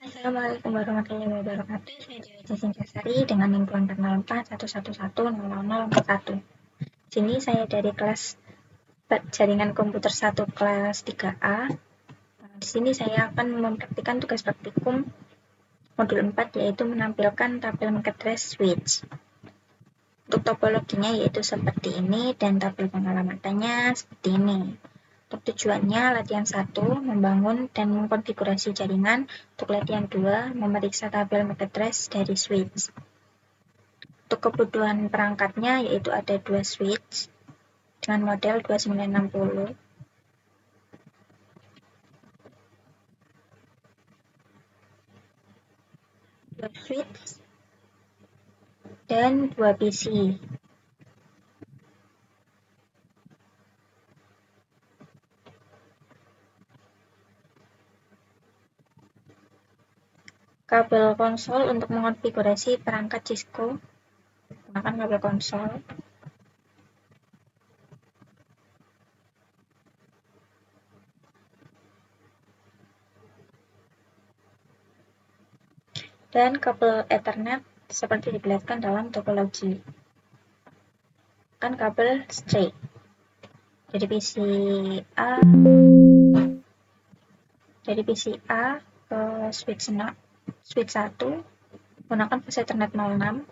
Assalamualaikum warahmatullahi wabarakatuh. Saya Dewi Singgasari dengan NIM 24041110041. Sini saya dari kelas Jaringan Komputer 1 kelas 3A. Di sini saya akan mempraktikkan tugas praktikum modul 4 yaitu menampilkan tabel market address switch. Untuk topologinya yaitu seperti ini dan tabel pengalamannya seperti ini. Untuk tujuannya, latihan 1, membangun dan mengkonfigurasi jaringan. Untuk latihan 2, memeriksa tabel MAC address dari switch. Untuk kebutuhan perangkatnya, yaitu ada 2 switch dengan model 2960. Dua switch dan 2 PC. Kabel konsol untuk mengonfigurasi perangkat Cisco. Gunakan kabel konsol. Dan kabel Ethernet seperti diperlihatkan dalam topologi. Kan kabel straight. Dari PC A ke switch 1 gunakan fuse Ethernet 06.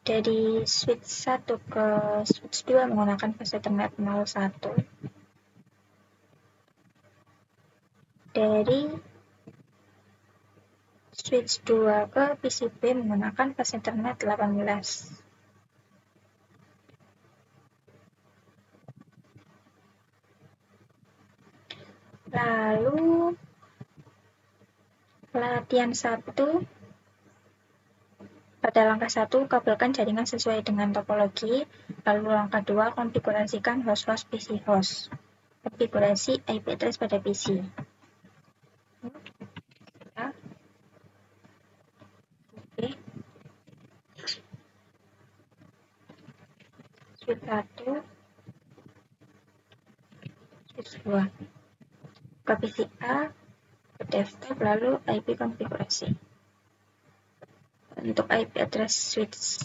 Dari switch 1 ke switch 2 menggunakan fuse Ethernet 01. Dari switch 2 ke PCB menggunakan fuse Ethernet 18. Lalu latihan 1, pada langkah 1 kabelkan jaringan sesuai dengan topologi. Lalu langkah 2 konfigurasikan host PC host. Konfigurasi IP address pada PC. Switch 1, switch 2. Ke PC A, ke desktop, lalu IP konfigurasi. Untuk IP address switch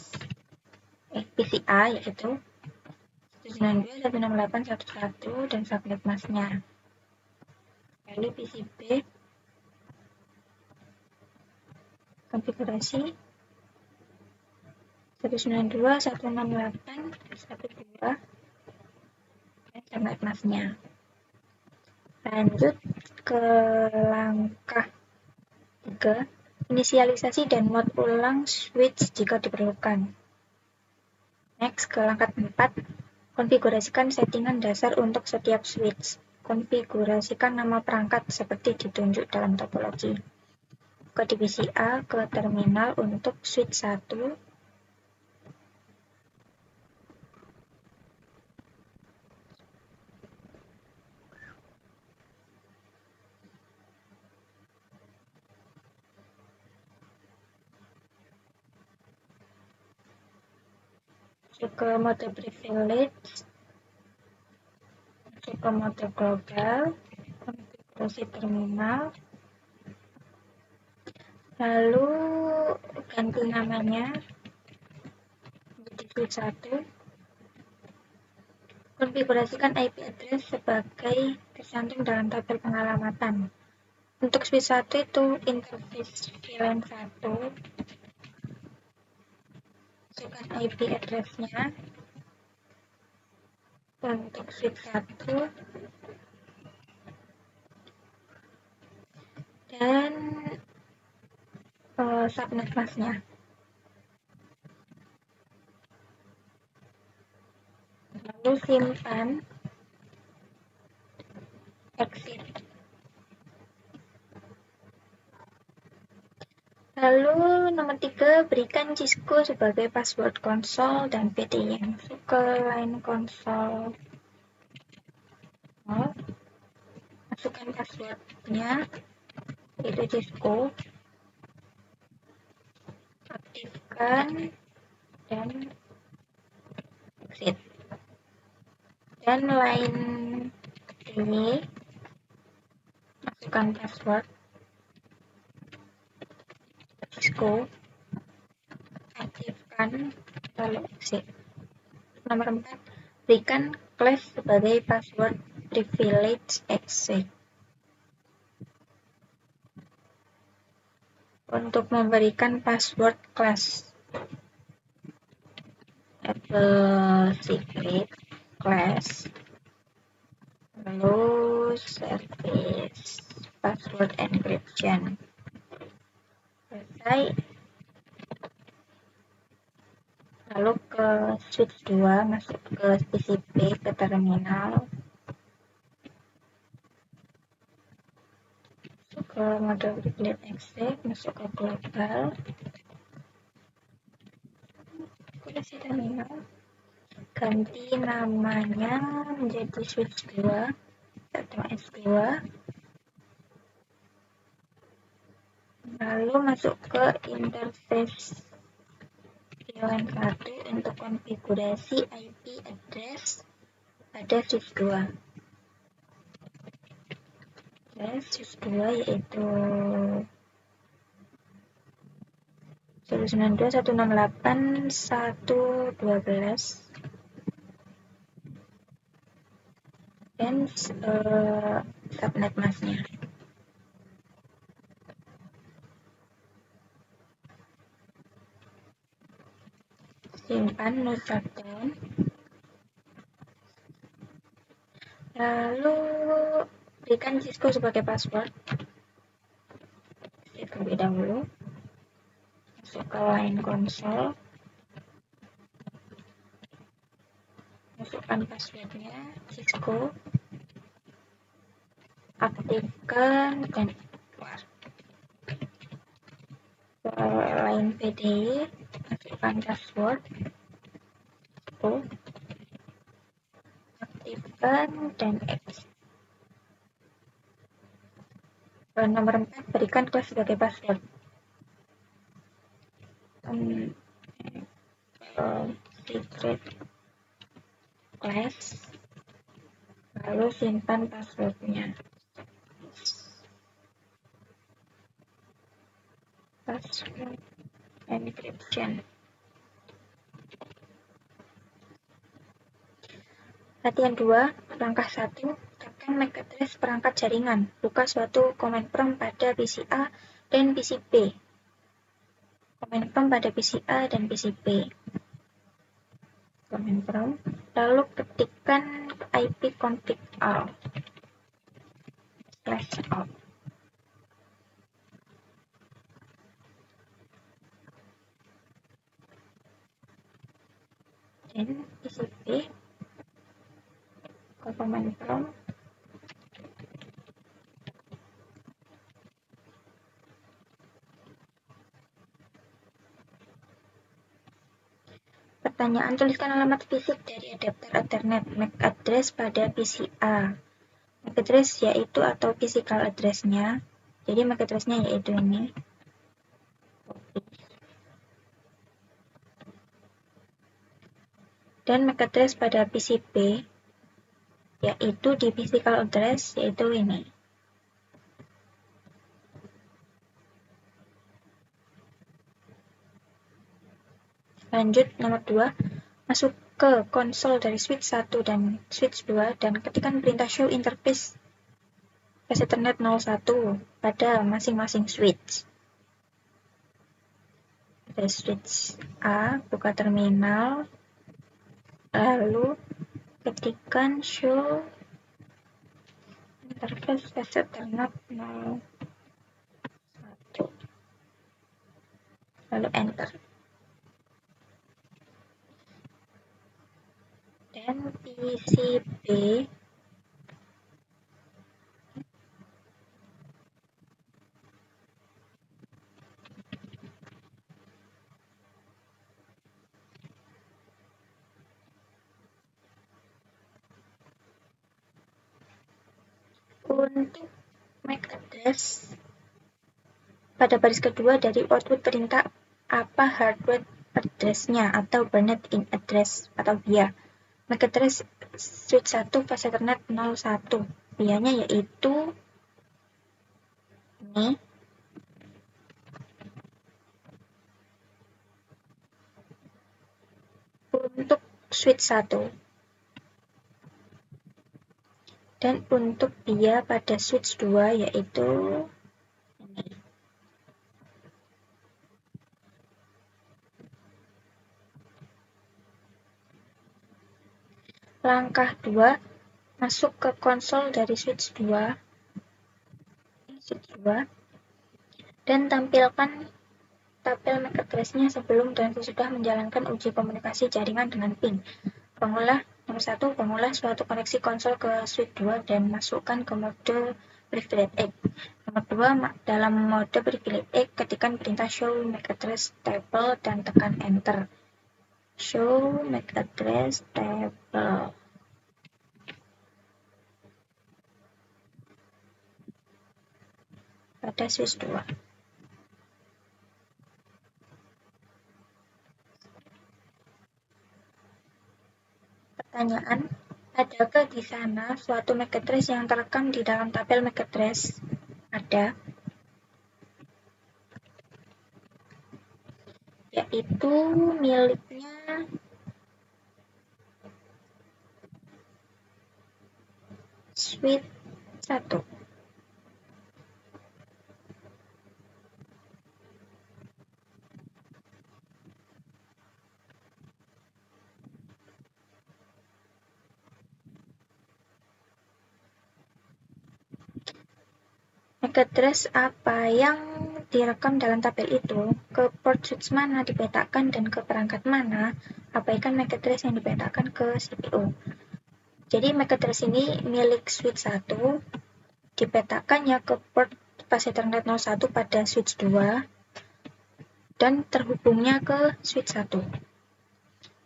PC A yaitu 192.168.1.1 dan subnet masknya. Lalu PC B konfigurasi 192.168.1.2 dan subnet masknya. Lanjut ke langkah 3, inisialisasi dan mode ulang switch jika diperlukan. Next ke langkah 4, konfigurasikan settingan dasar untuk setiap switch. Konfigurasikan nama perangkat seperti ditunjuk dalam topologi. Ke divisi A, ke terminal untuk switch 1. Ke mode privilege, ke mode global, konfigurasi terminal, lalu ganti namanya menjadi switch 1. Konfigurasikan IP address sebagai tercantum dalam tabel pengalamatan. Untuk switch 1 itu interface VLAN 1. Masukkan IP address-nya. Untuk switch 1 dan subnet mask-nya. Lalu simpan, exit. Lalu nomor 3, berikan Cisco sebagai password konsol dan PTY. Masuk ke line konsol. Masukkan passwordnya, yaitu Cisco. Aktifkan dan exit. Dan line ini masukkan password. Cisco, aktifkan nomor 4, berikan class sebagai password privilege access. Untuk memberikan password class Apple secret class, lalu service password encryption. Selesai. Lalu ke switch 2, masuk ke PCP, ke terminal, masuk ke mode privilege access, masuk ke global, kurasi terminal, ganti namanya menjadi switch 2 atau S2, lalu masuk ke interface VLAN 1 untuk konfigurasi IP address pada switch 2. Switch 2 yaitu 192.168.1.12 dan subnet masknya. Simpan, no shutdown. Lalu berikan Cisco sebagai password. Terlebih dahulu masuk ke line console, masukkan passwordnya Cisco, aktifkan dan keluar. Ke line PDI, masukkan password Cisco, aktifkan dan exit. Nomor 4, berikan kelas sebagai password. Secret class, lalu simpan passwordnya. Password encryption. Latihan 2, langkah 1, tekan MAC address perangkat jaringan. Buka suatu command prompt pada PC A dan PC B. Command prompt pada PC A dan PC B. Command prompt, lalu ketikkan ipconfig all /all. Dan PC B, ke command prompt, pertanyaan, tuliskan alamat fisik dari adapter Ethernet MAC address pada PC A. MAC address yaitu atau physical address-nya. Jadi MAC address-nya yaitu ini. Dan MAC address pada PC B yaitu di physical address yaitu ini. Lanjut, nomor 2, masuk ke konsol dari switch 1 dan switch 2 dan ketikkan perintah show interface Ethernet 01 pada masing-masing switch. Pada switch A, buka terminal, lalu ketikkan show interface Ethernet 01, lalu enter. Dan PCB untuk MAC address pada baris kedua dari output perintah apa hardware address-nya atau burned in address atau via. MAC address switch 1 fase Ethernet 01. Via-nya yaitu ini. switch 1. Dan untuk dia pada switch 2 yaitu ini. Langkah 2, masuk ke konsol dari switch 2, dan tampilkan tabel MAC address-nya sebelum dan sesudah menjalankan uji komunikasi jaringan dengan PIN. Nomor 1, bangunlah suatu koneksi konsol ke switch 2 dan masukkan ke mode privilege X. Nomor 2, dalam mode privilege X, ketikkan perintah show MAC address table dan tekan enter. Show MAC address table. Pada switch 2. Pertanyaan, adakah di sana suatu MAC address yang terekam di dalam tabel MAC address? Ada, yaitu miliknya switch 1. MAC address apa yang direkam dalam tabel itu, ke port switch mana dipetakan, dan ke perangkat mana, abaikan MAC address yang dipetakan ke CPU. Jadi MAC address ini milik switch 1, dipetakannya ke port pas Ethernet 01 pada switch 2, dan terhubungnya ke switch 1.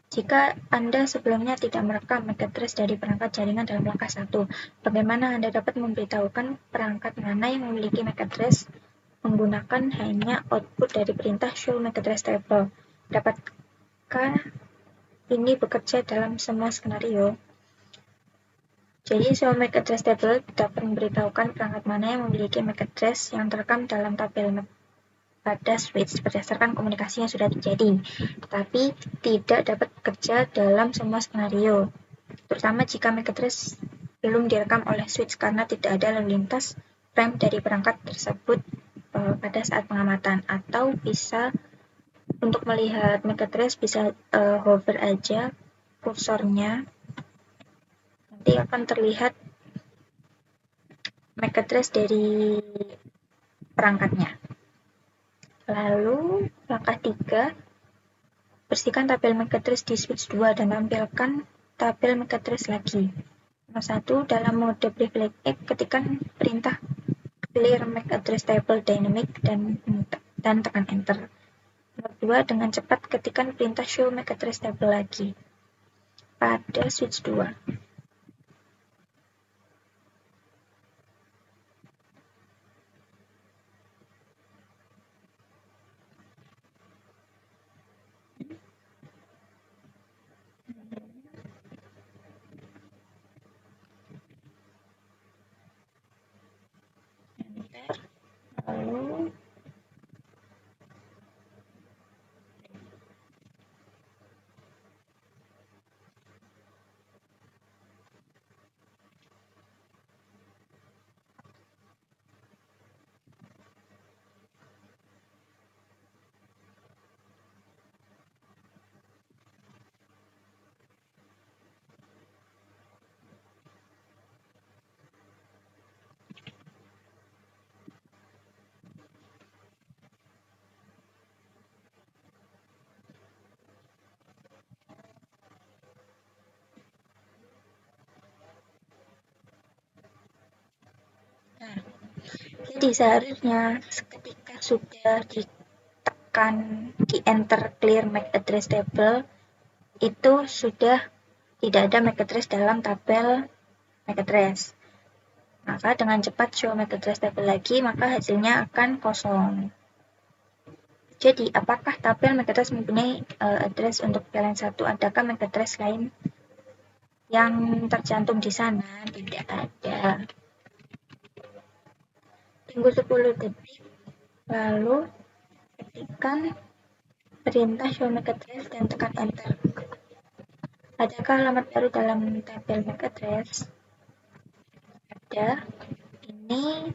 Jika Anda sebelumnya tidak merekam MAC address dari perangkat jaringan dalam langkah 1, bagaimana Anda dapat memberitahukan perangkat mana yang memiliki MAC address menggunakan hanya output dari perintah show MAC address table? Dapatkah ini bekerja dalam semua skenario? Jadi show MAC address table dapat memberitahukan perangkat mana yang memiliki MAC address yang terekam dalam tabel MAC pada switch berdasarkan komunikasi yang sudah terjadi, tetapi tidak dapat bekerja dalam semua skenario, terutama jika MAC address belum direkam oleh switch karena tidak ada lalu lintas frame dari perangkat tersebut pada saat pengamatan. Atau bisa untuk melihat MAC address bisa hover aja kursornya, nanti akan terlihat MAC address dari perangkatnya. Lalu langkah 3, bersihkan tabel MAC address di switch 2 dan tampilkan tabel MAC address lagi. Nomor 1, dalam mode privilege X, ketikkan perintah clear MAC address table dynamic dan tekan enter. Nomor 2, dengan cepat ketikkan perintah show MAC address table lagi pada switch 2. Enter. Lalu jadi seharusnya ketika sudah ditekan di enter clear MAC address table, itu sudah tidak ada MAC address dalam tabel MAC address. Maka dengan cepat show MAC address table lagi, maka hasilnya akan kosong. Jadi, apakah tabel MAC address mempunyai address untuk VLAN 1? Adakah MAC address lain yang tercantum di sana? Tidak ada. Tunggu 10 detik, lalu ketikkan perintah show MAC address dan tekan enter. Adakah alamat baru dalam tabel MAC address? Ada. Ini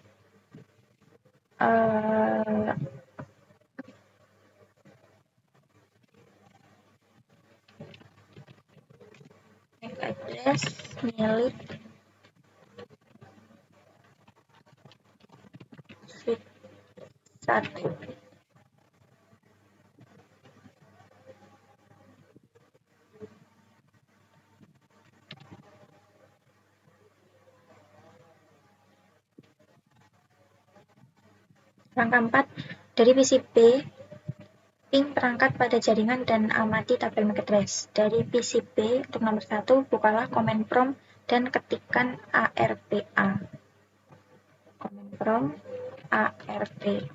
MAC address milik suite 1. Langkah 4, dari PCB, ping perangkat pada jaringan dan amati tabel MAC address. Dari PCB, untuk nomor 1, bukalah command prompt dan ketikkan ARPA. Command prompt ARPA.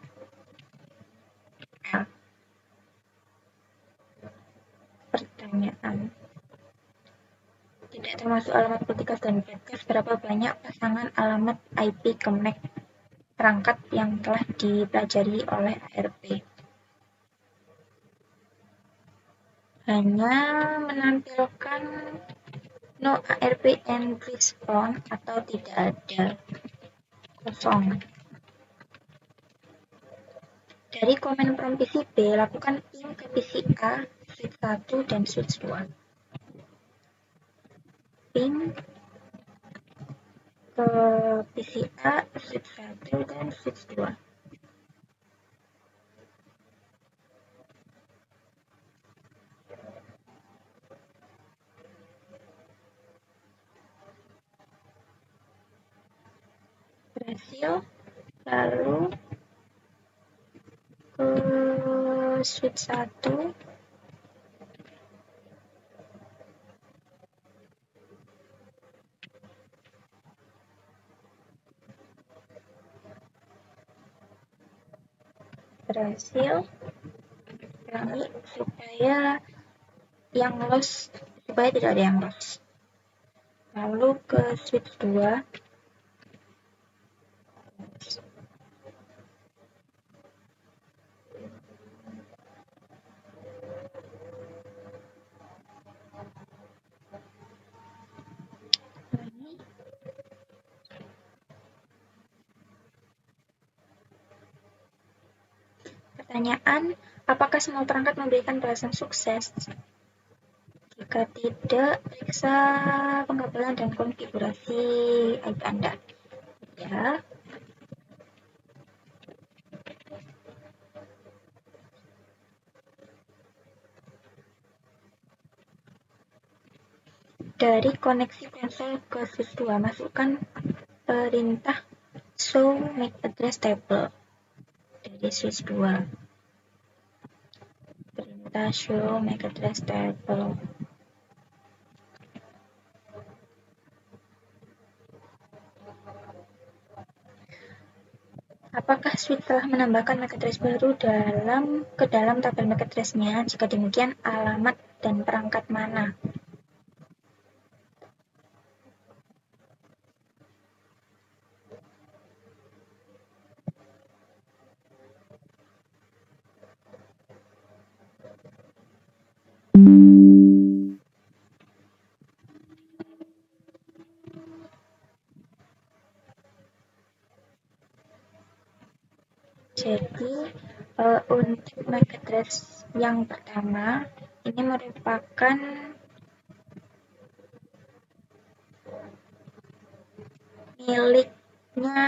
Pertanyaan. Tidak termasuk alamat multicast dan broadcast, berapa banyak pasangan alamat IP ke MAC perangkat yang telah dipelajari oleh ARP? Hanya menampilkan no ARP entries found atau tidak ada, kosong. Dari command prompt PCB, lakukan ping ke PC A, switch 1, dan switch 2. Ping ke PC A, switch 1, dan switch 2. Berhasil. Lalu ke switch 1. Berhasil. Ulangi supaya tidak ada yang loss. Lalu ke switch 2. Pertanyaan, apakah semua perangkat memberikan balasan sukses? Jika tidak, periksa pengkabelan dan konfigurasi IP Anda. Ya. Dari koneksi konsol ke switch 2, masukkan perintah show MAC address table dari switch 2. Perintah show MAC address table. Apakah switch telah menambahkan MAC address baru ke dalam tabel MAC address-nya? Jika demikian, alamat dan perangkat mana? Jadi, untuk MAC address yang pertama, ini merupakan miliknya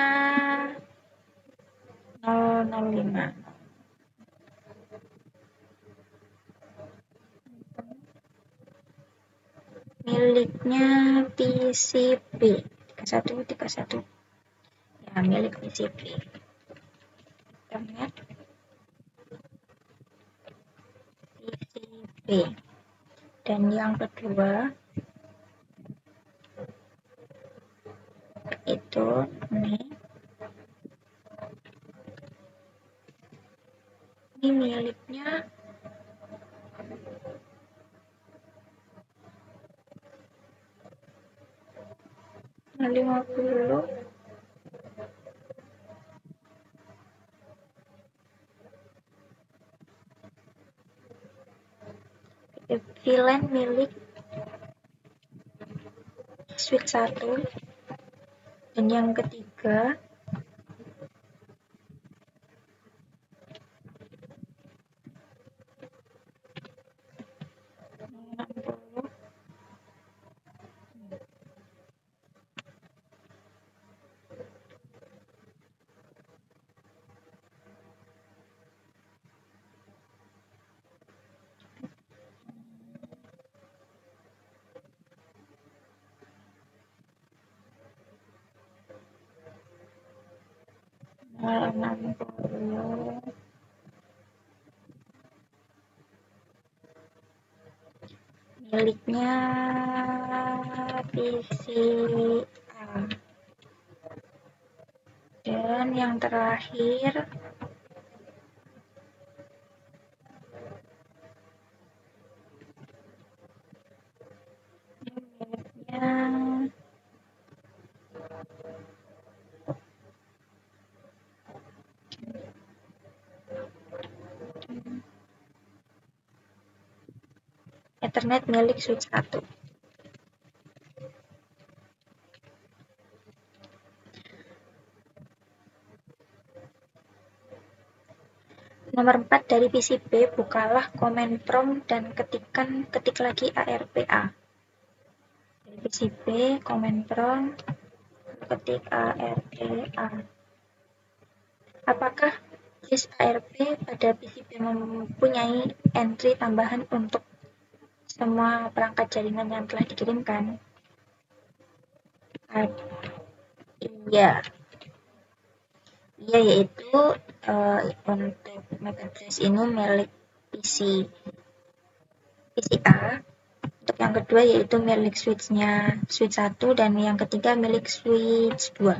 005. Miliknya PCB 3131. Ya, milik PCB. Internet PCB. Dan yang kedua itu ini miliknya 50. VLAN milik switch 1, dan yang ketiga miliknya PCA. Dan yang terakhir miliknya Ethernet milik switch 1. Nomor 4 dari PCB, bukalah command prompt dan ketik lagi ARPA. Dari PCB, command prompt, ketik ARPA. Apakah disk ARP pada PCB mempunyai entry tambahan untuk semua perangkat jaringan yang telah dikirimkan? Iya. Iya, yaitu untuk MAC address ini milik PCA. Untuk yang kedua yaitu milik switch 1, dan yang ketiga milik switch 2.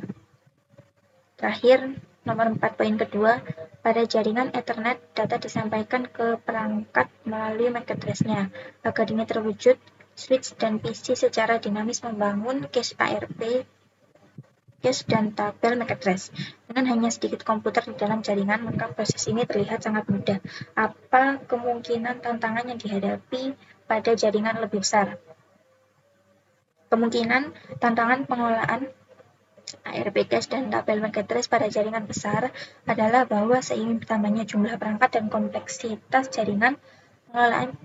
Terakhir, nomor 4 poin kedua, pada jaringan Ethernet data disampaikan ke perangkat melalui MAC address-nya. Agar ini terwujud, switch dan PC secara dinamis membangun cache ARP, cache dan tabel MAC address. Dengan hanya sedikit komputer di dalam jaringan, maka proses ini terlihat sangat mudah. Apa kemungkinan tantangan yang dihadapi pada jaringan lebih besar? Kemungkinan tantangan pengolahan ARP cache dan tabel MAC address pada jaringan besar adalah bahwa seiring bertambahnya jumlah perangkat dan kompleksitas jaringan, pengolahan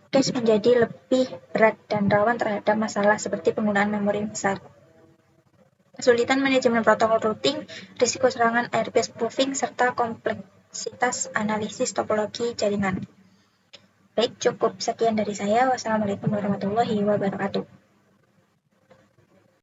cache menjadi lebih berat dan rawan terhadap masalah seperti penggunaan memori besar. Kesulitan manajemen protokol routing, risiko serangan ARP spoofing, serta kompleksitas analisis topologi jaringan. Baik, cukup sekian dari saya. Wassalamualaikum warahmatullahi wabarakatuh.